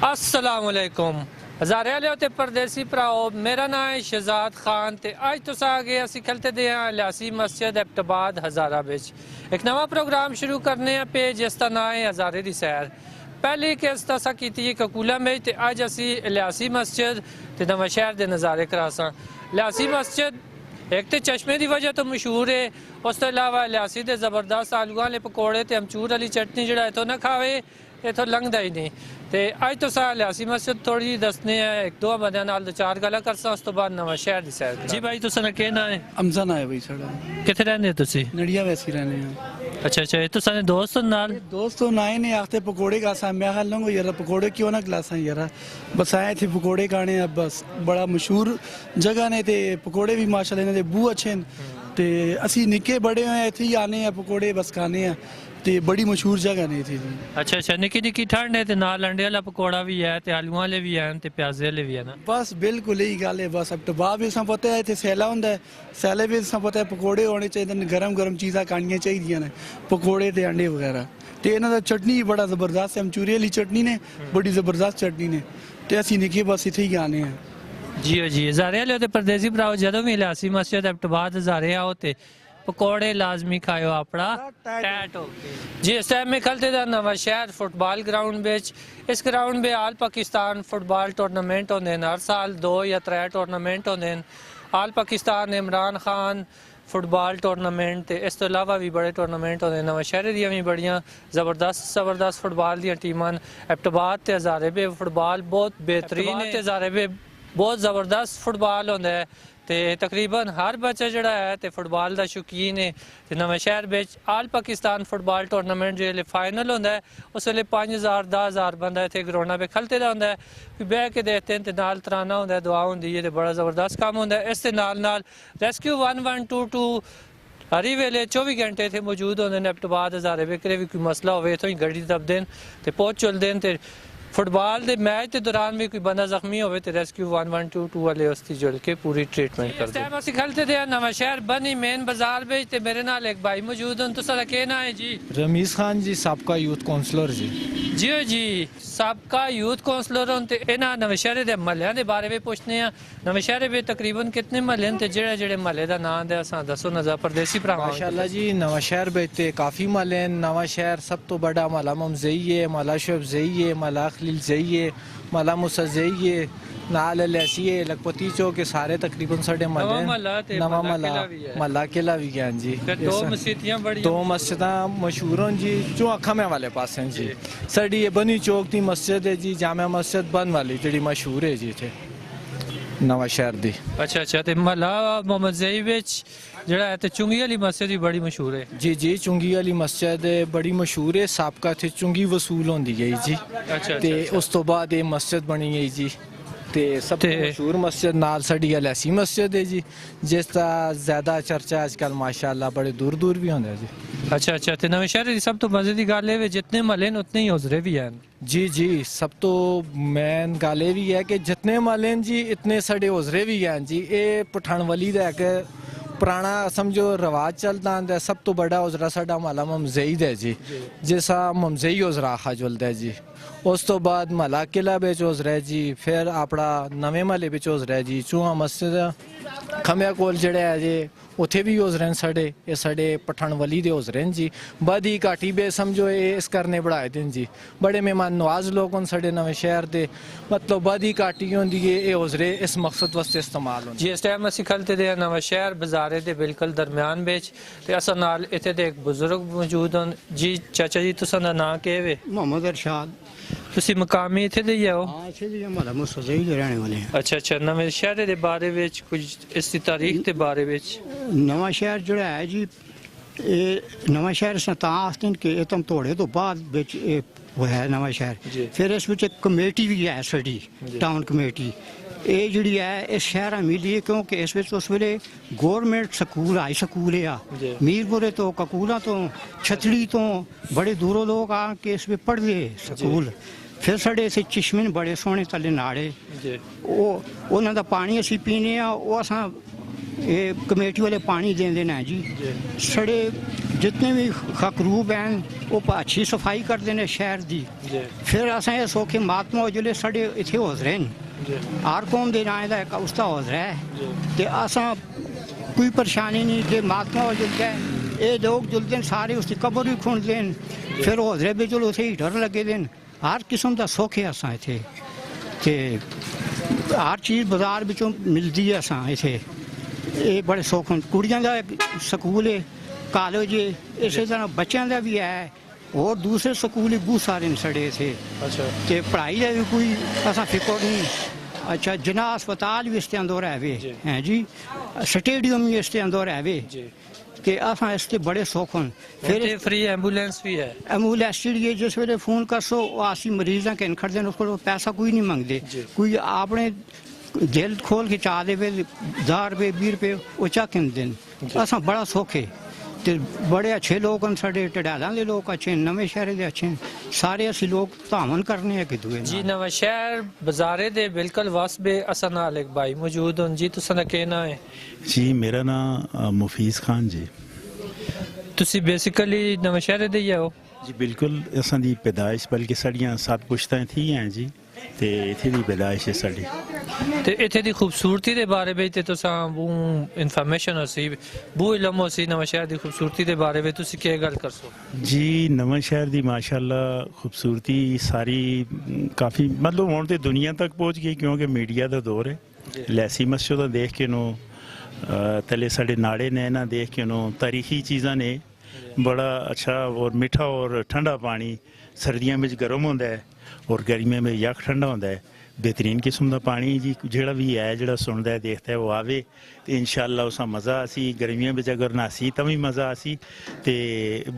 अस्सलामुअलैकुम हज़ारे वाले ते परदेसी भराओ मेरा नाम है शहजाद खान ते अज तुस आ गए असी खलते दे लियासी मस्जिद एबटाबाद हज़ारा बिच एक नवा प्रोग्राम शुरू करने पे जिसका नाम है हज़ारे दी सैर। पहली किस्त असा की ककूला में ते अज असी लियासी मस्जिद ते नवा शहर के नज़ारे करासा। लियासी मस्जिद एक तो चश्मे की वजह तो मशहूर है, उस तो इलावा लियासी के जबरदस्त आलू वाले पकौड़े ते अमचूर वाली चटनी जो इतों ना खावे इतों लंघदा ही नहीं। तो अज तुस लियासी मस्जिद थोड़ी जी दसने एक दो बंद नाल चार गल्लां करसा, उस तो बाद नवा शहर की सैर। जी भाई तुसा ना केह् नाम है? अमजन है भाई साढ़ा। कित्थे रहंदे हो तुसी? नड़िया वैसी रहने हैं। अच्छा अच्छा, तुसा ने दोस्त हो नाल? दोस्त तो ना ही नहीं आखते पकोड़े का सा मैं ख्याल लूँगा यार पकोड़े क्यों ना खिलासा यार, बस आए थे पकोड़े खाने। अब बस बड़ा मशहूर जगह ने ते पकोड़े भी माशाल्लाह इन्हां दे बू अच्छे न ते असी निक्के बड़े होए इत्थे ही आने हैं पकोड़े बस खाने हैं ते बड़ी मशहूर जगह ने इत्थे। अच्छा अच्छा, निक्की निक्की ठंड है ते नाल अंडे वाला पकौड़ा भी है ते आलू वाले भी हैं ते प्याजे वाले भी है ना। बस बिल्कुल यही गल है। बस अब टबाब भी असां पता है इत्थे सैला हुंदा है, सैले भी असां पता है पकोड़े होने चाहिए, गरम गरम चीज़ां खानियां चाहिए ने, पकोड़े ते अंडे वगैरह। ते इन्हां दा चटनी भी बड़ा जबरदस्त है, अमचूरी वाली चटनी ने बड़ी जबरदस्त चटनी ने ते असी निक्के बस इत्थे ही आने हैं। जी जी, हज़ारे वाले ते परदेसी भराओ जदों भी लियासी मस्जिद एबटाबाद हज़ारे आओ ते पकौड़े लाजमी खाओ अपना टैट हो। जी इस टाइम में खलते दा नवा शहर फुटबॉल ग्राउंड बिच। इस ग्राउंड में आल पाकिस्तान फुटबॉल टूर्नामेंट होंदे न, हर साल 2 या 3 टूर्नामेंट होंदे न। आल पाकिस्तान इमरान खान फुटबॉल टूर्नामेंट ते इस तो इलावा भी बड़े टूर्नामेंट होंदे। नवा शहर दियां भी बड़ियां जबरदस्त फुटबॉल दियां टीमां न। एबटाबाद ते हज़ारे बे फुटबॉल बहुत बेहतरीन है, हज़ारे बे बहुत जबरदस्त फुटबॉल होंदा है ते तकरीबन हर बच्चा जड़ा है ते फुटबॉल का शौकीन है। ते नवा शहर बिच आल पाकिस्तान फुटबॉल टूर्नामेंट जो फाइनल होंदा है उस वेले 5000 10,000 बंदा इत्थे ग्राउंड पे खलते दा होंदा है, बह के देखते हैं ते नाल तराना होंदा है, दुआ होंदी है ते बड़ा जबरदस्त काम होंदा है। इस दे नाल रेस्क्यू 1122 हरी वेले 24 घंटे इत्थे मौजूद होंदे ने। एबटाबाद हज़ारे बेकरे भी कोई मसला होवे इत्थों ही गड्डी दबदे न ते पहुंच चलदे न ते फुटबॉल के मैच के दौरान भी कोई बंदा जख्मी हो तो रेस्क्यू 1122 वाले उसकी जुड़ के पूरी ट्रीटमेंट कर दे। असीं खलते थे नवा शहर बनी मेन बाजार में ते मेरे नाल एक भाई मौजूद हैं। तुसां दा केह् नाम है जी? रमीज खान जी, साबका यूथ काउंसलर जी। जी जी, साबका यूथ काउंसलर हों ते इन्हां नवे शहर के महल्लों के बारे में पूछने हैं। नवे शहर में तकरीबन कितने महल्ले हैं ते जेड़े जेड़े महल्ले का नाम है असां दसो नज़र परदेसी भरा। माशाल्लाह जी, नवा शहर बेचते काफ़ी महल्ले हैं। नवा शहर सब तो बड़ा महला ममजई है, महला शुब जई है, महला खलील जई है, महला मुसा जई है, नाल लियासी है, लखपति चौक के सारे तकरीबन साढ़े महल्ले। नवा महला किला भी गया जी। दो मस्जिदां मशहूर हैं जी जो अखा वाले पास हैं जी। साड़ी बनी चौक की मस्जिद है जी, जामा मस्जिद बन वाली जी मशहूर है जी इत्थे नवा शहर दी। अच्छा अच्छा, ते महला मोहम्मद जई विच जड़ा है ते चुंगी वाली मस्जिद भी बड़ी मशहूर है। जी जी, चुंगी वाली मस्जिद बड़ी मशहूर है। साबका थे चुंगी वसूल होंदी गई जी। अच्छा ते उस तो बाद ये मस्जिद बनी गई जी ते सब तो मशहूर मस्जिद नाल साडी लियासी मस्जिद है जी जिसका ज्यादा चर्चा आजकल माशाल्लाह बड़े दूर दूर भी होंदा जी। अच्छा अच्छा, ते नवे शहर दी सब तो मजे दी गल है जितने महल्ले न उतने ही उजरे भी हैं। जी जी, सब तो मेन गल ये भी है कि जितने महल्ले जी इतने साढ़े उजरे भी हैं जी। ये पठानवली दा एक पुराना समझो रवाज चलता आंदा है। सब तो बड़ा उजरा साडा महला ममजई दा जी, जिसा ममजई उजरा आखा जुलदा है जी। उस तो बाद महला किला बिच उजरा है जी, फिर अपना नवे महल्ले बिच उजरा है जी। चूहा मस्जिद खम्या कोल जड़ा है जी उत्थे भी उजरे हैं साढ़े, ये साढ़े पठानवली दे उजरे हैं जी। बदी घाटी बे समझो ये इस करने बढ़ाए दिन जी, बड़े मेहमान नवाज लोग हैं साढ़े नवे शहर दे। मतलब बदी घाटी होंदी है ये उजरे इस मकसद वास्ते इस्तेमाल होंदे। जी इस टाइम असीं खलते दे नवा शहर बाजारे दे बिल्कुल दरम्यान बिच ते असां नाल इत्थे दे एक बुजुर्ग मौजूद हैं। जी चाचा जी तुसां दा नाम केह् वे? मोहम्मद अरशाद। तुसीं मकामी इत्थे दे ही हो? हाँ इत्थे दे महला मुसजई दे रहने वाले हैं। अच्छा अच्छा, नवे शहर दे बारे विच कुछ इसदी तारीख दे बारे विच? नवा शहर जोड़ा है जी, ये नवा शहर अस तां आखदे न कि ये धमतोड़े तो बाद बिच होया नवा शहर। फिर इस विच कमेटी भी है साडी टाउन कमेटी। ये जिहड़ी है इस शहर मिली है क्योंकि इस विच उस वेले गौरमेंट स्कूल हाई स्कूल है मीरपुरे तो ककूला तो छतड़ी तो बड़े दूरों लोग आके इस विच पढ़दे स्कूल। फिर साढ़े इत्थे चश्मे न बड़े सोहने थल्ले नाड़े, उन्हां दा पानी असीं पीने आ, ओह् असां ये कमेटी वाले पानी देंदे न जी। साढ़े जितने भी खकरूब हैं वो अच्छी सफाई करते हैं शहर की। जी फिर असें ये सौखे महात्मा जिसले साढ़े इत्थे हौजरे न जी हर कौम के नाँ का एक उसका हौजरा है जी ते असां कोई परेशानी नहीं जे महात्मा हो जुलदा है ये लोग जुलदे न सारे उसकी कबर भी खुंडदे न फिर हौजरे भी जुल उसे हीटर लगे दे न हर किस्म का सुख है असां इत्थे ते हर चीज़ बाजार विचों मिलती है असां इत्थे ये बड़े सुख न कुड़ियां दा स्कूल है कॉलेज है इसे तरह बच्चों का भी है और दूसरे स्कूल भी बहुत सारे न सड़े इत्थे अच्छा ते पढ़ाई का भी कोई ऐसा फिक्र नहीं। अच्छा जना अस्पताल भी इसके अंदर है जी। हैं जी स्टेडियम भी इसके अंदर है जी ते असां इसके बड़े सुख न फिर फिर फ्री एम्बुलेंस भी है एम्बुलेंस जी जिस वे फोन कर सो आसी मरीज हैं किन खड़ते उसको पैसा कोई नहीं मंगते जी। कोई आपने दिल खोल के चाह दे 10 रुपए 20 रुपए वो चाह दिन असां बड़ा सुख है ते बड़े अच्छे लोग न साढ़े ढडालां दे लोग अच्छे न नवे शहर दे अच्छे न सारे असी लोग धामन करने हैं कि दुए जी नवा शहर बाजारे दे बिल्कुल वसबे असा नाल एक भाई मौजूद हों जी तुसां दा कहना है जी मेरा नाम मुफीज़ खान जी ਤੁਸੀਂ ਬੇਸਿਕਲੀ ਨਵਾਂ ਸ਼ਹਿਰ ਦੇ ਹੀ ਹੋ जी बिल्कुल असां दी पैदाइश बल्कि साड़ियां 7 पुश्तां थी हैं जी ते इत्थे दी पैदाइश है साड़ी ਤੇ ਇੱਥੇ ਦੀ ਖੂਬਸੂਰਤੀ ਦੇ ਬਾਰੇ ਵਿੱਚ ਤੇ ਤੁਸੀਂ ਬਹੁਤ ਇਨਫੋਰਮੇਸ਼ਨ ਹੋਸੀ ਬਹੁਤ ਇਲਮ ਹੋਸੀ ਨਵਾਂ ਸ਼ਹਿਰ ਦੀ ਖੂਬਸੂਰਤੀ ਦੇ ਬਾਰੇ ਵਿੱਚ ਤੁਸੀਂ ਕੀ ਗੱਲ ਕਰਸੋ जी नवां शहर दी माशाल्लाह खूबसूरती सारी काफ़ी मतलब हुण ते दुनिया तक पहुंच गई क्योंकि मीडिया दा दौर है लैसी मस्जिद देख के नो तले साढ़े नाड़े ने ना देख के नो तारीखी चीज़ां ने बड़ा अच्छा और मीठा और ठंडा पानी सर्दियों में गर्म होंदा है और गर्मियों में यक ठंडा होंदा है बेहतरीन किस्म का पानी जी जोड़ा भी है जोड़ा सुनता है देखता है वो आवे तो इंशाअल्लाह उसका मज़ा आसी गर्मियों में अगर नहासी तो भी मज़ा आसी तो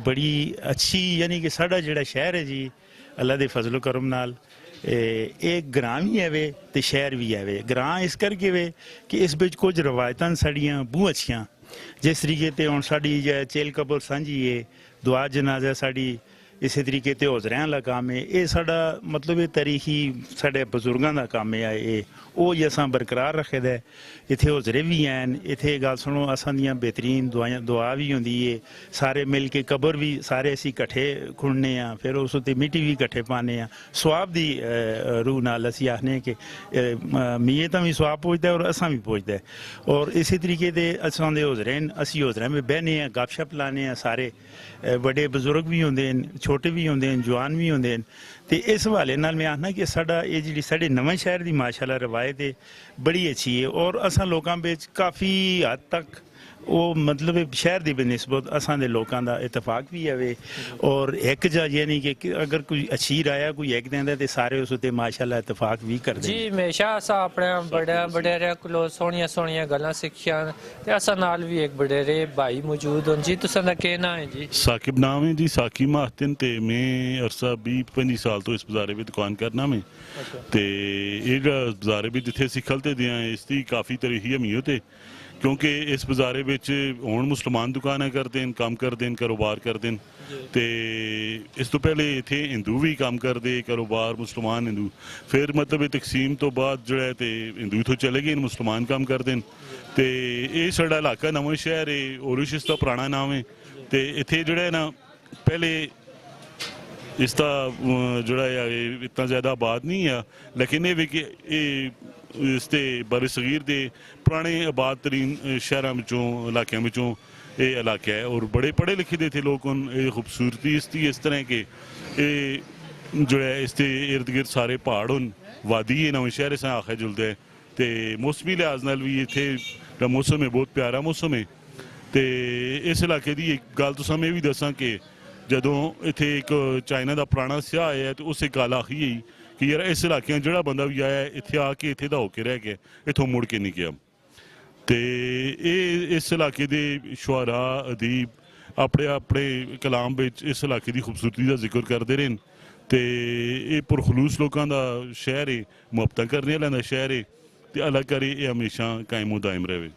बड़ी अच्छी यानी कि साड़ा जोड़ा शहर है जी अल्लाह के फजलो करम नाल एक ग्रां भी है तो शहर भी है ग्रां इस करके वे कि इस बिच कुछ रवायतां साड़ियां बहुत अच्छियां जिस तरीके ते हुण साड़ी चेल कबर सांझी है दुआ जनाजा साड़ी इस तरीके ते हौजरियां वाला काम है ये साड़ा मतलब ये तारीखी साढ़े बजुर्गों का काम है ये वो ही असां बरकरार रखे दा है इत्थे हौजरे भी हैं इत्थे गल सुनो असां दियां बेहतरीन दुआ भी होंदी है सारे मिल के कबर भी सारे असीं कट्ठे खुंडने आ फिर उस उत्ते मिट्टी भी कट्ठे पाने आ सवाब दी रूह नाल असीं आखने कि मीए तां भी सवाब पहुंचदा है और असां भी पहुंचदा है और इसी तरीके दे असां दे हौजरे न असीं हौजरें में बहने आ गपशप लाने आ सारे बड़े बजुर्ग भी होंदे न छोटे भी होंदे न जवान भी होंदे न ते इस हवाले नाल मैं आखना कि साड़ा ये जी साढ़े नवां शहर दी माशाल्लाह रवायत है बड़ी अच्छी है और असां लोकां बिच काफ़ी हद तक वो मतलब शहर की बनस्बत असां दे लोकां दा इतफाक भी है और एक जा यानी कि अगर कोई अच्छी राय कोई एक देंदा ते सारे उस उत्ते माशाल्लाह इतफाक भी करदे जी हमेशा असा अपने बड़ेरे कोलों सोहणियां सोहणियां गल्लां सिक्खियां ते असा नाल भी एक बड़ेरे भाई मौजूद हों जी तुसां दा कहना है जी साकिब नाम है जी साकी महातिन ते मैं अरसा 20-25 साल तो इस बाजारे में दुकान करना में ते ये बाजारे भी जिथे सिखलते दियां इसकी काफ़ी तरीकी अहमियत है क्योंकि इस बाजारे विच हुण मुसलमान दुकाना करते हैं काम करते हैं कारोबार करते हैं तो इस तो पहले इत्थे हिंदू भी काम करते कारोबार मुसलमान हिंदू फिर मतलब तकसीम तो बाद जो है तो हिंदू इत्थों चले गए मुसलमान काम करते हैं तो ये साडा इलाका नवां शहर है ओरिश इसका पुराना नाम है तो इत्थे जो है ना पहले इसका जोड़ा है इतना ज़्यादा आबाद नहीं है लेकिन ये भी कि इसते बर सगीर के पुराने आबाद तरीन शहरों में इलाकों में ये इलाका है और बड़े पढ़े लिखे दे थे लोग ये खूबसूरती इसकी इस तरह के ये जो है इसके इर्द गिर्द सारे पहाड़ हों वादी है नवे शहर से आखिर जुलता है तो मौसमी लिहाज नाल भी इत्थे मौसम है बहुत प्यारा मौसम है तो इस इलाके की एक गल तुसां मैं भी दसां कि जदों इत्थे एक चाइना का पुराना स्याह आया तो उस एक गल आखी है कि यार इस इलाके जोड़ा बंदा भी आया इत्थे आके इत्थे दा होके रह गया इत्थों मुड़ के नहीं गया तो ये इस इलाके के शुआरा अदीब अपने अपने कलाम विच इस इलाके की खूबसूरती का जिक्र करते रहे तो ये पुरखलूस लोगों का शहर है मुहब्बत करने वालों का शहर है तो अल्लाह करे ये हमेशा कायम दायम रहे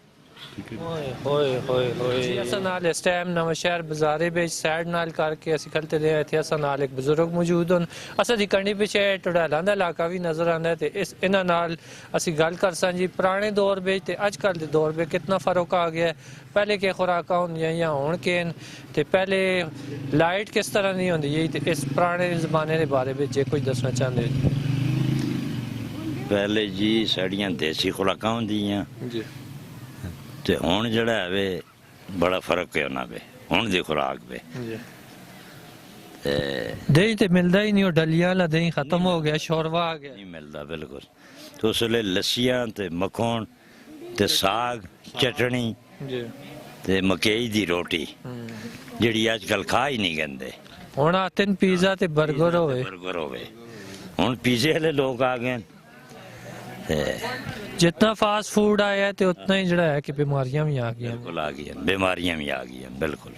ਠੀਕ ਹੈ ਓਏ ਹੋਏ ਹੋਏ ਹੋਏ ਜੀ ਅਸਾਂ ਨਾਲ ਇਸ ਟਾਈਮ ਨਵਾਂ ਸ਼ਹਿਰ ਬਾਜ਼ਾਰੇ ਵਿੱਚ ਸਾਈਡ ਨਾਲ ਕਰਕੇ ਅਸੀਂ ਖਲਤੇ ਦੇ ਇੱਥੇ ਅਸਾਂ ਨਾਲ ਇੱਕ ਬਜ਼ੁਰਗ ਮੌਜੂਦ ਹਨ ਅਸਾਂ ਦੀ ਕੰਢੀ ਪਿੱਛੇ ਟੁਡਾਲਾਂ ਦਾ ਇਲਾਕਾ ਵੀ ਨਜ਼ਰ ਆਉਂਦਾ ਤੇ ਇਸ ਇਹਨਾਂ ਨਾਲ ਅਸੀਂ ਗੱਲ ਕਰਸਾਂ ਜੀ ਪੁਰਾਣੇ ਦੌਰ ਵਿੱਚ ਤੇ ਅੱਜ ਕੱਲ੍ਹ ਦੇ ਦੌਰ ਵਿੱਚ ਕਿੰਨਾ ਫਰਕ ਆ ਗਿਆ ਪਹਿਲੇ ਕੀ ਖੁਰਾਕਾਂ ਹੁੰਦੀਆਂ ਜਾਂ ਹੁਣ ਕਿਨ ਤੇ ਪਹਿਲੇ ਲਾਈਟ ਕਿਸ ਤਰ੍ਹਾਂ ਨਹੀਂ ਹੁੰਦੀ ਜੀ ਤੇ ਇਸ ਪੁਰਾਣੇ ਜ਼ਮਾਨੇ ਦੇ ਬਾਰੇ ਵਿੱਚ ਜੇ ਕੁਝ ਦੱਸਣਾ ਚਾਹੁੰਦੇ ਪਹਿਲੇ ਜੀ ਸਾਡੀਆਂ ਦੇਸੀ ਖੁਰਾਕਾਂ ਹੁੰਦੀਆਂ ਜੀ ਤੇ ਹੁਣ ਜਿਹੜਾ ਹੈ ਬੜਾ ਫਰਕ ਹੈ ਉਹਨਾਂ ਵੇ ਹੁਣ ਦੀ ਖੁਰਾਕ ਵੇ ਜੀ ਤੇ ਦਹੀਂ ਤੇ ਮਿਲਦਾ ਹੀ ਨਹੀਂ ਉਹ ਡਲੀਆਂ ਵਾਲਾ ਦਹੀਂ ਖਤਮ ਹੋ ਗਿਆ ਸ਼ੋਰਵਾ ਆ ਗਿਆ ਨਹੀਂ ਮਿਲਦਾ ਬਿਲਕੁਲ ਤੇ ਉਸ ਵੇਲੇ ਲੱਸੀਆਂ ਤੇ ਮੱਖਣ ਤੇ ਸਾਗ ਚਟਣੀ ਜੀ ਤੇ ਮਕਈ ਦੀ ਰੋਟੀ ਜਿਹੜੀ ਅੱਜ ਕੱਲ ਖਾ ਹੀ ਨਹੀਂ ਗੰਦੇ ਹੁਣ ਆਤੇ ਪੀਜ਼ਾ ਤੇ 버ਗਰ ਹੋਵੇ ਬਰਗਰ ਹੋਵੇ ਹੁਣ ਪੀਜ਼ੇ ਵਾਲੇ ਲੋਕ ਆ ਗਏ ਤੇ जितना फास्ट फूड आया ਤੇ ਉਤਨਾ ਹੀ ਜਿਹੜਾ ਹੈ ਕਿ ਬਿਮਾਰੀਆਂ ਵੀ ਆ ਗਈਆਂ ਬਿਲਕੁਲ ਆ ਗਈਆਂ ਬਿਮਾਰੀਆਂ ਵੀ ਆ ਗਈਆਂ ਬਿਲਕੁਲ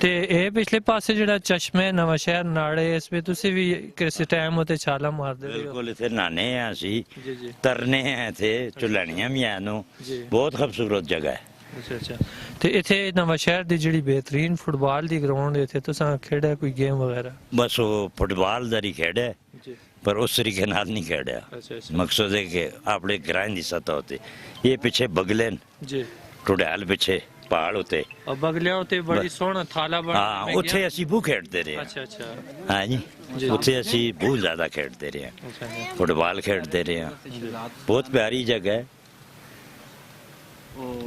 ਤੇ ਇਹ ਪਿਛਲੇ ਪਾਸੇ ਜਿਹੜਾ ਚਸ਼ਮੇ ਨਵਾਂ ਸ਼ਹਿਰ ਨਾੜੇ ਇਸ ਵਿੱਚ ਤੁਸੀਂ ਵੀ ਕਿਸੇ ਟਾਈਮ ਉਤੇ ਛਾਲਾ ਮਾਰਦੇ ਰਹੇ ਹੋ ਬਿਲਕੁਲ ਇੱਥੇ ਨਹਾਣੇ ਆ ਅਸੀਂ ਜੀ ਜੀ ਤਰਨੇ ਆ ਇੱਥੇ ਝੁਲਣੀਆਂ ਵੀ ਆ ਨੂੰ ਜੀ। ਬਹੁਤ ਖੂਬਸੂਰਤ ਜਗ੍ਹਾ ਹੈ ਅੱਛਾ ਅੱਛਾ ਤੇ ਇੱਥੇ ਨਵਾਂ ਸ਼ਹਿਰ ਦੀ ਜਿਹੜੀ ਬਿਹਤਰੀਨ ਫੁੱਟਬਾਲ ਦੀ ਗਰਾਊਂਡ ਇੱਥੇ ਤੁਸੀਂ ਖੇਡਿਆ ਕੋਈ ਗੇਮ ਵਗੈਰਾ ਬਸ ਉਹ ਫੁੱਟਬਾਲ ਦਾ ਹੀ ਖੇਡਿਆ ਜੀ पर उस तरीके नाल नहीं खेड़ा अच्छा अच्छा मकसद है कि अपने ग्रां की सतह होते ये पीछे बगलेन जी टुडैल पीछे पहाड़ होते और बगलिया उते बड़ी सोहना थाला बन हाँ उत्थे असी बू खेडते रहे अच्छा अच्छा हाँ जी जी। उत्थे असी बहुत ज्यादा खेडते रहे अच्छा अच्छा। फुटबॉल खेडते रहे बहुत प्यारी जगह है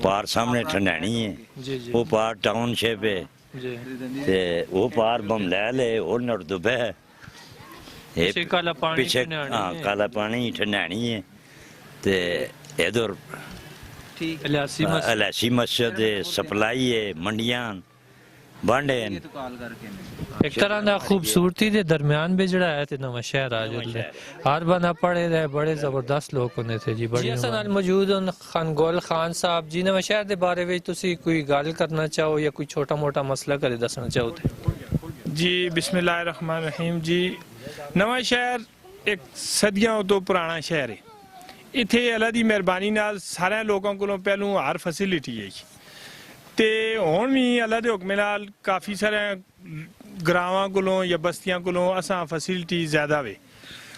पार सामने ठंडानी है जी जी वो पार टाउनशिप है जी ते वो पार बमलैल है और नरदुबे है ये पीछे काला पानी पीछे ठंडानी हाँ है। काला पानी ठंडानी है ते इधर ठीक इलासी मस अलासी मस्जिद है सप्लाई है मंडियां बांडे हैं ਇੱਕ ਤਰ੍ਹਾਂ ਦਾ ਖੂਬਸੂਰਤੀ ਦੇ ਦਰਮਿਆਨ ਵੀ ਜਿਹੜਾ ਹੈ ਤੇ ਨਵਾਂ ਸ਼ਹਿਰ ਆ ਜਾਂਦਾ ਹੈ ਹਰ ਬੰਦਾ ਪੜੇ ਰਹੇ ਬੜੇ ਜ਼ਬਰਦਸਤ ਲੋਕ ਹੁੰਦੇ ਥੇ ਜੀ ਬੜੀ ਅਸਾਂ ਨਾਲ ਮੌਜੂਦ ਹਨ ਖਾਨਗੋਲ ਖਾਨ ਸਾਹਿਬ ਜੀ ਨਵਾਂ ਸ਼ਹਿਰ ਦੇ ਬਾਰੇ ਵਿੱਚ ਤੁਸੀਂ ਕੋਈ ਗੱਲ ਕਰਨਾ ਚਾਹੋ ਜਾਂ ਕੋਈ ਛੋਟਾ ਮੋਟਾ ਮਸਲਾ ਕਰੇ ਦੱਸਣਾ ਚਾਹੋ ਤੇ जी बिस्मिल्लाहिर्रहमानिर्रहीम जी नवां शहर एक सदियों तो पुराना शहर है इत्थे अल्लाह दी मेहरबानी नाल सारे लोगों कोलों पहलू हर फैसिलिटी है ते हुण भी अल्लाह दे हुक्म नाल काफ़ी सारे ग्रावां कोलों या बस्तियां कोलों असां फैसिलिटी ज़्यादा वे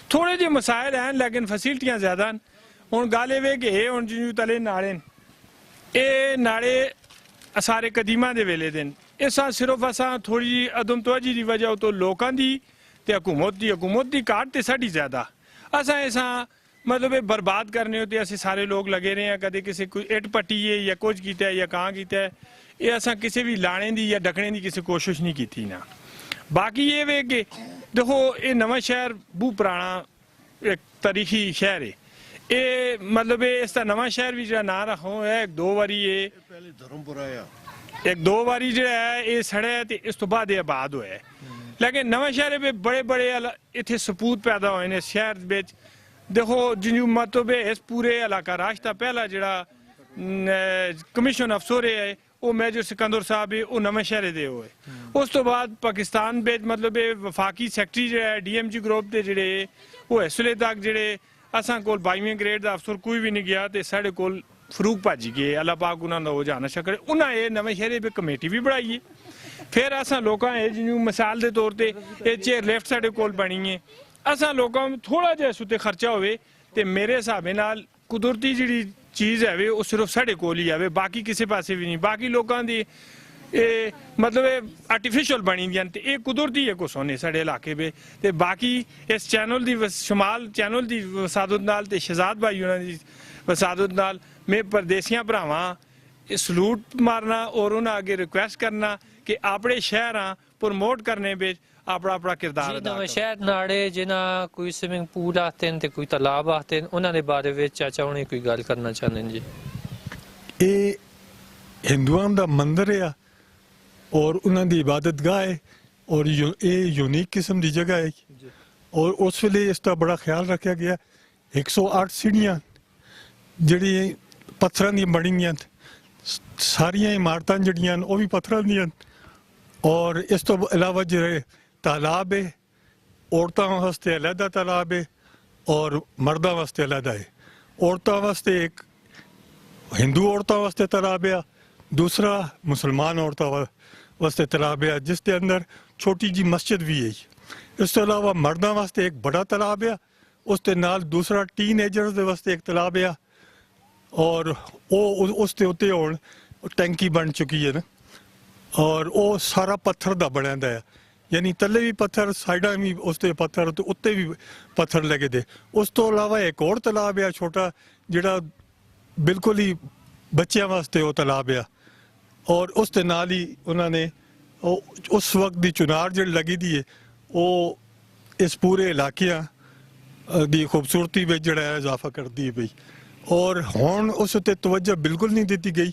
थोड़े जे मसाइल हैं लेकिन फैसिलिटियां ज़्यादा न हुण गल इह वे कि हुण जियूं तले नाले न ਇਹ ਨਾਲੇ ਸਾਰੇ ਕਦੀਮਾਂ ਦੇ ਵੇਲੇ ਦੇ ਇਸਾਂ ਸਿਰਫ ਅਸਾਂ ਥੋੜੀ ਜਿਹੀ ਅਦਮ ਤਵੱਜੀ ਦੀ ਵਜ੍ਹਾ ਤੋਂ ਲੋਕਾਂ ਦੀ ਤੇ ਹਕੂਮਤ ਦੀ ਘਾਟ ਤੇ ਸਾਡੀ ਜ਼ਿਆਦਾ ਅਸਾਂ ਇਸਾਂ ਮਤਲਬ ਇਹ ਬਰਬਾਦ ਕਰਨੇ ਤੇ ਅਸੀਂ ਸਾਰੇ ਲੋਕ ਲੱਗੇ ਰਹੇ ਆ ਕਦੇ ਕਿਸੇ ਕੋਈ ਇੱਟ ਪੱਟੀ ਹੈ ਜਾਂ ਕੁਝ ਕੀਤਾ ਜਾਂ ਕਾਂ ਕੀਤਾ ਇਹ ਅਸਾਂ ਕਿਸੇ ਵੀ ਲਾਣੇ ਦੀ ਜਾਂ ਡਕਣੇ ਦੀ ਕਿਸੇ ਕੋਸ਼ਿਸ਼ ਨਹੀਂ ਕੀਤੀ ਨਾ ਬਾਕੀ ਇਹ ਵੇ ਕਿ ਦੇਖੋ ਇਹ ਨਵਾਂ ਸ਼ਹਿਰ ਬਹੁਤ ਪੁਰਾਣਾ ਇੱਕ ਤਾਰੀਖੀ ਸ਼ਹਿਰ ਹੈ ਇਹ ਮਤਲਬ ਇਸ ਦਾ ਨਵਾਂ ਸ਼ਹਿਰ ਵੀ ਜਿਹੜਾ ਨਾਂ ਰੱਖੋ ਹੈ ਇੱਕ ਦੋ ਵਾਰੀ ਇਹ ਪਹਿਲੇ ਧਰਮਪੁਰਾ ਆ ਇੱਕ ਦੋ ਵਾਰੀ ਜਿਹੜਾ ਹੈ ਇਹ ਸੜਿਆ ਤੇ ਇਸ ਤੋਂ ਬਾਅਦ ਇਹ ਆਬਾਦ ਹੋਇਆ ਲੇਕਿਨ ਨਵਾਂ ਸ਼ਹਿਰ ਵਿੱਚ ਬੜੇ ਬੜੇ ਇੱਥੇ ਸਪੂਤ ਪੈਦਾ ਹੋਏ ਨੇ ਸ਼ਹਿਰ ਵਿੱਚ ਦੇਖੋ ਜਿਹਨੂੰ ਮਤਲਬ ਇਸ ਪੂਰੇ ਇਲਾਕਾ ਰਾਸ਼ਤਾ ਪਹਿਲਾ ਜਿਹੜਾ ਕਮਿਸ਼ਨ ਅਫਸਰ ਹੈ ਉਹ ਮੇਜਰ ਸਿਕੰਦਰ ਸਾਹਿਬ ਹੈ ਉਹ ਨਵੇਂ ਸ਼ਹਿਰ ਦੇ ਹੋਏ ਉਸ ਤੋਂ ਬਾਅਦ ਪਾਕਿਸਤਾਨ ਵਿੱਚ ਮਤਲਬ ਇਹ ਵਫਾਕੀ ਸੈਕਟਰੀ ਜਿਹੜਾ ਹੈ ਡੀਐਮਜੀ ਗਰੁੱਪ ਦੇ ਜਿਹੜੇ ਉਹ ਇਸ ਵੇਲੇ ਤੱਕ ਜਿਹੜੇ ਅਸਾਂ ਕੋਲ 22ਵੇਂ ਗ੍ਰੇਡ ਦਾ ਅਫਸਰ ਕੋਈ ਵੀ ਨਹੀਂ ਗਿਆ ਤੇ ਸਾਡੇ ਕੋਲ ਫਰੂਕ ਭੱਜ ਗਏ ਅੱਲਾਹ ਪਾਕ ਉਹਨਾਂ ਦਾ ਹੋ ਜਾਣਾ ਸ਼ਕਰ ਉਹਨਾਂ ਇਹ ਨਵੇਂ ਸ਼ਹਿਰੇ ਵਿੱਚ ਕਮੇਟੀ ਵੀ ਬਣਾਈ ਹੈ ਫਿਰ ਅਸਾਂ ਲੋਕਾਂ ਇਹ ਜਿਹਨੂੰ ਮਿਸਾਲ ਦੇ ਤੌਰ ਤੇ ਇਹ ਚੇਅਰ ਲੈਫਟ ਸਾਡੇ ਕੋਲ ਬਣੀ ਹੈ ਅਸਾਂ ਲੋਕਾਂ ਨੂੰ ਥੋੜਾ ਜਿਹਾ ਸੁਤੇ ਖਰਚਾ ਹੋਵੇ ਤੇ ਮੇਰੇ ਹਿਸਾਬੇ ਨਾਲ ਕੁਦਰਤੀ ਜਿਹੜੀ ਚੀਜ਼ ਹੈ ਉਹ ਸਿਰਫ ਸਾਡੇ ਕੋਲ ਹੀ ਆਵੇ ਬਾਕੀ ਕਿਸੇ ਪਾਸੇ ਵੀ ਨਹੀਂ ਬਾਕੀ ਲੋਕਾਂ ਦੀ ਇਹ ਮਤਲਬ ਇਹ ਆਰਟੀਫੀਸ਼ੀਅਲ ਬਣੀ ਦੀਆਂ ਤੇ ਇਹ ਕੁਦਰਤੀ ਹੈ ਕੋ ਸੋਨੇ ਸਾਡੇ ਇਲਾਕੇ ਵਿੱਚ ਤੇ ਬਾਕੀ ਇਸ ਚੈਨਲ ਦੀ ਸ਼ਮਾਲ ਚੈਨਲ ਦੀ ਵਸਾਦਤ ਨਾਲ ਤੇ ਸ਼ਹਜ਼ਾਦ ਭਾਈ ਉਹਨਾਂ ਦੀ ਵਸਾਦਤ ਨਾਲ ਮੈਂ ਪਰਦੇਸੀਆਂ ਭਰਾਵਾਂ ਇਹ ਸਲੂਟ ਮਾਰਨਾ ਔਰ ਉਹਨਾਂ ਅੱਗੇ ਰਿਕੁਐਸਟ ਕਰਨਾ ਕਿ ਆਪਣੇ ਸ਼ਹਿਰਾਂ ਪ੍ਰਮੋਟ ਕਰਨੇ ਵਿੱਚ ਆਪਣਾ ਕਿਰਦਾਰ ਅਦਾ ਨਵਾਂ ਸ਼ਹਿਰ ਨਾੜੇ ਜਿਨ੍ਹਾਂ ਕੋਈ ਸਵਿਮਿੰਗ ਪੂਲ ਆਤੇ ਨੇ ਤੇ ਕੋਈ ਤਲਾਬ ਆਤੇ ਨੇ ਉਹਨਾਂ ਦੇ ਬਾਰੇ ਵਿੱਚ ਚਾਚਾ ਹੁਣੇ ਕੋਈ ਗੱਲ ਕਰਨਾ ਚਾਹੁੰਦੇ ਨੇ ਜੀ ਇਹ ਹਿੰਦੂਆਂ ਦਾ ਮੰਦਿਰ ਆ ਔਰ ਉਹਨਾਂ ਦੀ ਇਬਾਦਤਗਾਹ ਹੈ ਔਰ ਇਹ ਯੂਨੀਕ ਕਿਸਮ ਦੀ ਜਗ੍ਹਾ ਹੈ ਔਰ ਉਸ ਵੇਲੇ ਇਸ ਦਾ ਬੜਾ ਖਿਆਲ ਰੱਖਿਆ ਗਿਆ 108 ਸੀੜੀਆਂ ਜਿਹੜੀ ਪੱਥਰਾਂ ਦੀਆਂ ਬਣੀਆਂ ਸਾਰੀਆਂ ਇਮਾਰਤਾਂ ਜਿਹੜੀਆਂ ਉਹ ਵੀ ਪੱਥਰਾਂ ਦੀਆਂ ਔਰ ਇਸ ਤੋਂ ਇਲਾਵਾ ਜਿਹੜੇ ਤਾਲਾਬ ਹੈ ਔਰਤਾਂ ਵਾਸਤੇ ਅਲੱਗਾ ਤਾਲਾਬ ਹੈ ਔਰ ਮਰਦਾਂ ਵਾਸਤੇ ਅਲੱਗਾ ਹੈ ਔਰਤਾਂ ਵਾਸਤੇ ਇੱਕ ਹਿੰਦੂ ਔਰਤਾਂ ਵਾਸਤੇ ਤਲਾਬ ਆ, ਦੂਸਰਾ ਮੁਸਲਮਾਨ ਔਰਤਾਂ ਵਾਸਤੇ ਤਲਾਬ ਆ, ਜਿਸ ਦੇ ਅੰਦਰ ਛੋਟੀ ਜੀ ਮਸਜਿਦ ਵੀ ਹੈ। ਇਸ ਤੋਂ ਇਲਾਵਾ ਮਰਦਾਂ ਵਾਸਤੇ ਇੱਕ ਬੜਾ ਤਲਾਬ ਆ, ਉਸ ਦੇ ਨਾਲ ਦੂਸਰਾ ਟੀਨੇਜਰਸ ਦੇ ਵਾਸਤੇ ਇੱਕ ਤਲਾਬ ਆ, ਔਰ ਉਹ ਉਸ ਦੇ ਉੱਤੇ ਹੁਣ ਟੈਂਕੀ ਬਣ ਚੁੱਕੀ ਹੈ ਨਾ, ਔਰ ਉਹ ਸਾਰਾ ਪੱਥਰ ਦਾ ਬਣਿਆ ਦਾ ਹੈ, ਯਾਨੀ ਥੱਲੇ ਵੀ ਪੱਥਰ, ਸਾਈਡਾਂ ਵੀ ਉਸ ਤੇ ਪੱਥਰ ਤੇ ਉੱਤੇ ਵੀ ਪੱਥਰ ਲੱਗੇ ਦੇ। ਉਸ ਤੋਂ ਇਲਾਵਾ ਇੱਕ ਹੋਰ ਤਲਾਬ ਆ ਛੋਟਾ, ਜਿਹੜਾ ਬਿਲਕੁਲ ਹੀ ਬੱਚਿਆਂ ਵਾਸਤੇ ਉਹ ਤਲਾਬ ਆ, ਔਰ ਉਸ ਦੇ ਨਾਲ ਹੀ ਉਹਨਾਂ ਨੇ ਉਸ ਵਕਤ ਦੀ ਚੁਨਾਰ ਜਿਹੜੀ ਲੱਗੀ ਦੀ ਹੈ ਉਹ ਇਸ ਪੂਰੇ ਇਲਾਕਿਆਂ ਦੀ ਖੂਬਸੂਰਤੀ ਵਿੱਚ ਜਿਹੜਾ ਹੈ ਇਜ਼ਾਫਾ ਕਰਦੀ ਹੈ ਪਈ, ਔਰ ਹੁਣ ਉਸ ਉੱਤੇ ਤਵੱਜੋ ਬਿਲਕੁਲ ਨਹੀਂ ਦਿੱਤੀ ਗਈ।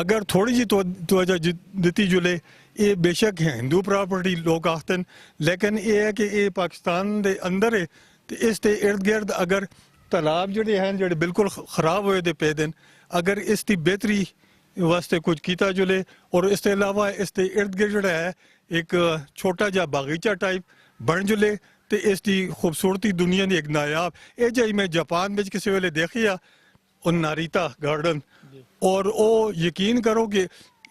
ਅਗਰ ਥੋੜੀ ਜਿਹੀ ਤਵੱਜੋ ਦਿੱਤੀ ਜੁਲੇ, ਇਹ ਬੇਸ਼ੱਕ ਹਿੰਦੂ ਪ੍ਰਾਪਰਟੀ ਲੋਕ ਆਖਦੇ ਨੇ, ਲੇਕਿਨ ਇਹ ਹੈ ਕਿ ਇਹ ਪਾਕਿਸਤਾਨ ਦੇ ਅੰਦਰ ਹੈ ਤੇ ਇਸ ਦੇ ਇਰਦ ਗਿਰਦ ਅਗਰ ਤਾਲਾਬ ਜਿਹੜੇ ਹਨ ਜਿਹੜੇ ਬਿਲਕੁਲ ਖਰਾਬ ਹੋਏ ਦੇ ਪਏ ਨੇ, ਅਗਰ ਇਸ ਦੀ ਬਿਹਤਰੀ ਵਾਸਤੇ ਕੁਝ ਕੀਤਾ ਜੁਲੇ, ਔਰ ਇਸ ਤੋਂ ਇਲਾਵਾ ਇਸ ਦੇ ਇਰਦ ਗਿਰਦ ਜਿਹੜਾ ਹੈ ਇੱਕ ਛੋਟਾ ਜਿਹਾ ਬਾਗੀਚਾ ਟਾਈਪ ਬਣ ਜੁਲੇ, ਤੇ ਇਸ ਦੀ ਖੂਬਸੂਰਤੀ ਦੁਨੀਆ ਦੀ ਇੱਕ ਨਾਯਾਬ ਇਹ ਜਿਹੀ ਮੈਂ ਜਾਪਾਨ ਵਿੱਚ ਕਿਸੇ ਵੇਲੇ ਦੇਖੀ ਆ, ਉਹ ਨਾਰੀਤਾ ਗਾਰਡਨ, ਔਰ ਉਹ ਯਕੀਨ ਕਰੋ ਕਿ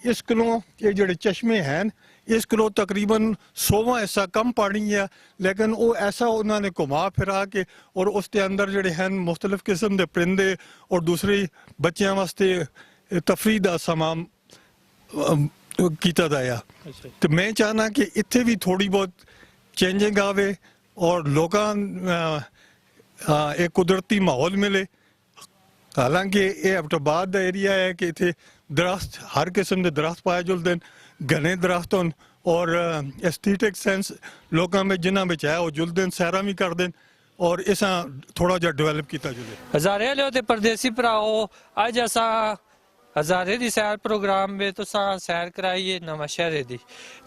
ਇਸ ਕੋਲੋਂ ਇਹ ਜਿਹੜੇ ਚਸ਼ਮੇ ਹਨ ਇਸ ਕੋਲੋਂ ਤਕਰੀਬਨ 100ਵਾਂ ਹਿੱਸਾ ਕਮ ਪਾਣੀ ਹੈ, ਲੇਕਿਨ ਉਹ ਐਸਾ ਉਹਨਾਂ ਨੇ ਘੁਮਾ ਫਿਰਾ ਕੇ ਔਰ ਉਸ ਦੇ ਅੰਦਰ ਜਿਹੜੇ ਹਨ ਮੁxtਲਿਫ ਕਿਸਮ ਦੇ ਪਰਿੰਦੇ ਔਰ ਦੂਸਰੇ ਬੱਚਿਆਂ ਵਾਸਤੇ ਤਫਰੀਹ ਦਾ ਸਮਾਨ ਕੀਤਾ ਦਾ ਆ। ਤੇ ਮੈਂ ਚਾਹਨਾ ਕਿ ਇੱਥੇ ਵੀ ਥੋੜੀ ਬਹੁਤ ਚੇਂਜਿੰਗ ਆਵੇ ਔਰ ਲੋਕਾਂ ਇੱਕ ਕੁਦਰਤੀ ਮਾਹੌਲ ਮਿਲੇ। ਹਾਲਾਂਕਿ ਇਹ ਐਬਟਾਬਾਦ ਦਾ ਏਰੀਆ ਹੈ ਕਿ ਇੱਥੇ ਦਰਖਤ ਹਰ ਕਿਸਮ ਦੇ ਦਰਖਤ ਪਾਏ ਜੁਲਦੇ ਨੇ, ਘਣੇ ਦਰਖਤ ਹਨ, ਔਰ ਐਸਥੈਟਿਕ ਸੈਂਸ ਲੋਕਾਂ ਵਿੱਚ ਜਿਨ੍ਹਾਂ ਵਿੱਚ ਹੈ ਉਹ ਜੁਲਦੇ ਨੇ, ਸੈਰਾਂ ਵੀ ਕਰਦੇ ਨੇ, ਔਰ ਇਸਾਂ ਥੋੜਾ ਜਿਹਾ ਡਿਵੈਲਪ ਕੀਤਾ ਜੁਲੇ। ਹਜ਼ਾਰੇ ਲਿਓ ਤੇ ਪਰਦੇਸੀ ਭਰਾਓ, ਅੱਜ ਅਸਾਂ ਹਜ਼ਾਰੇ ਦੀ ਸੈਰ ਪ੍ਰੋਗਰਾਮ ਵਿੱਚ ਤੁਸਾਂ ਸੈਰ ਕਰਾਈਏ ਨਵਾਂ ਸ਼ਹਿਰ ਦੀ।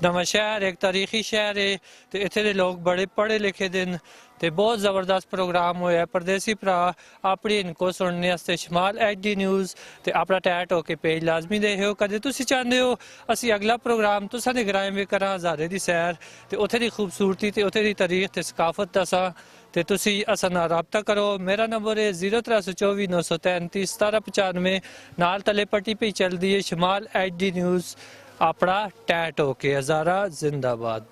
ਨਵਾਂ ਸ਼ਹਿਰ ਇੱਕ ਤਾਰੀਖੀ ਸ਼ਹਿਰ ਹੈ ਤੇ ਇੱਥੇ ਦੇ ਲੋਕ ਬੜੇ ਪੜ੍ਹੇ ਲਿਖੇ ਦੇ ਨੇ ਤੇ ਬਹੁਤ ਜ਼ਬਰਦਸਤ ਪ੍ਰੋਗਰਾਮ ਹੋਇਆ। ਪਰਦੇਸੀ ਭਰਾ ਆਪਣੀ ਇਨਕੋ ਸੁਣਨੇ ਵਾਸਤੇ ਸ਼ਮਾਲ HD ਨਿਊਜ਼ ਤੇ ਆਪਣਾ ਟੈਟ ਹੋ ਕੇ ਪੇਜ ਲਾਜ਼ਮੀ ਦੇਖਿਓ। ਕਦੇ ਤੁਸੀਂ ਚਾਹੁੰਦੇ ਹੋ ਅਸੀਂ ਅਗਲਾ ਪ੍ਰੋਗਰਾਮ ਤੁਸਾਂ ਦੇ ਗਰਾਏ ਵਿੱਚ ਕਰਾਂ ਹਜ਼ਾਰੇ ਦੀ ਸੈਰ ਤੇ ਉੱਥੇ ਦੀ ਖੂਬਸੂਰਤੀ ਤੇ ਉੱਥੇ ਦੀ ਤਾਰੀਖ ਤੇ ਸਕਾਫਤ ਦੱਸਾਂ, ਤੇ ਤੁਸੀਂ ਅਸਾਂ ਨਾਲ ਰਾਬਤਾ ਕਰੋ। ਮੇਰਾ ਨੰਬਰ ਹੈ 0324 933 1795, ਨਾਲ ਤਲੇ ਪੱਟੀ ਪਈ ਚੱਲਦੀ ਹੈ ਸ਼ਮਾਲ HD ਨਿਊਜ਼। ਆਪਣਾ ਟੈਟ ਹੋ ਕੇ ਹਜ਼ਾਰਾ ਜ਼ਿੰਦਾਬਾਦ।